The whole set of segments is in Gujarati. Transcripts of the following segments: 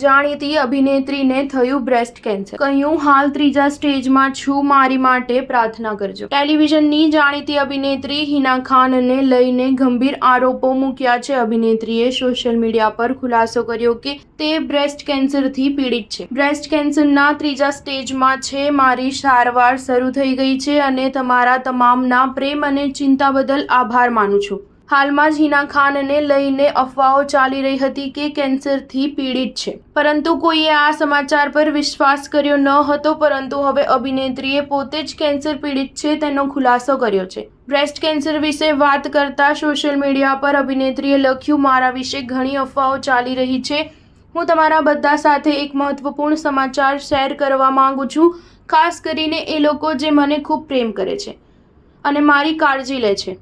જાણીતી અભિનેત્રીને થયું બ્રેસ્ટ કેન્સર, કહ્યું હાલ ત્રીજા સ્ટેજમાં છું, મારી માટે પ્રાર્થના કરજો। ટેલિવિઝનની જાણીતી અભિનેત્રી હિના ખાનને લઈને ગંભીર આરોપો મૂક્યા છે। અભિનેત્રીએ સોશિયલ મીડિયા પર ખુલાસો કર્યો કે તે બ્રેસ્ટ કેન્સરથી પીડિત છે। બ્રેસ્ટ કેન્સરના ત્રીજા સ્ટેજમાં છે, મારી સારવાર શરૂ થઈ ગઈ છે અને તમારા તમામના પ્રેમ અને ચિંતા બદલ આભાર માનું છું। હાલમાં જ હિના ખાનને લઈને અફવાઓ ચાલી રહી હતી કે કેન્સરથી પીડિત છે, પરંતુ કોઈએ આ સમાચાર પર વિશ્વાસ કર્યો ન હતો। પરંતુ હવે અભિનેત્રીએ પોતે જ કેન્સર પીડિત છે તેનો ખુલાસો કર્યો છે। બ્રેસ્ટ કેન્સર વિશે વાત કરતા સોશિયલ મીડિયા પર અભિનેત્રીએ લખ્યું, મારા વિશે ઘણી અફવાઓ ચાલી રહી છે। હું તમારા બધા સાથે એક મહત્વપૂર્ણ સમાચાર શેર કરવા માંગુ છું, ખાસ કરીને એ લોકો જે મને ખૂબ પ્રેમ કરે છે અને મારી કાળજી લે છે।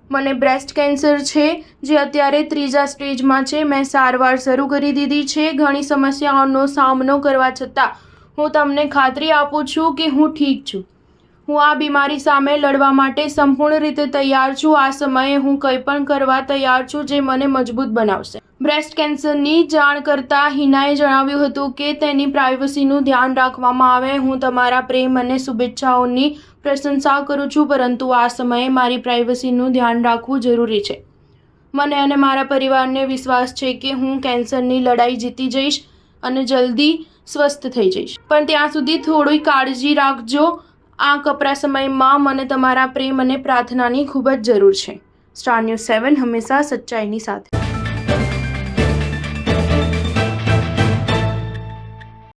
મને બ્રેસ્ટ કેન્સર છે જે અત્યારે ત્રીજા સ્ટેજમાં છે। મેં સારવાર શરૂ કરી દીધી છે। ઘણી સમસ્યાઓનો સામનો કરવા છતાં હું તમને ખાતરી આપું છું કે હું ઠીક છું। હું આ બીમારી સામે લડવા માટે સંપૂર્ણ રીતે તૈયાર છું। આ સમયે હું કંઈ પણ કરવા તૈયાર છું જે મને મજબૂત બનાવશે। બ્રેસ્ટ કેન્સરની જાણ કરતા હિનાએ જણાવ્યું હતું કે તેની પ્રાઇવસીનું ધ્યાન રાખવામાં આવે। હું તમારા પ્રેમ અને શુભેચ્છાઓની પ્રશંસા કરું છું, પરંતુ આ સમયે મારી પ્રાઇવસીનું ધ્યાન રાખવું જરૂરી છે। મને અને મારા પરિવારને વિશ્વાસ છે કે હું કેન્સરની લડાઈ જીતી જઈશ અને જલ્દી સ્વસ્થ થઈ જઈશ, પણ ત્યાં સુધી થોડી કાળજી રાખજો। આ કપરા સમયમાં મને તમારા પ્રેમ અને પ્રાર્થનાની ખૂબ જ જરૂર છે। સ્ટાર ન્યૂઝ 7 હંમેશા સચ્ચાઈની સાથે।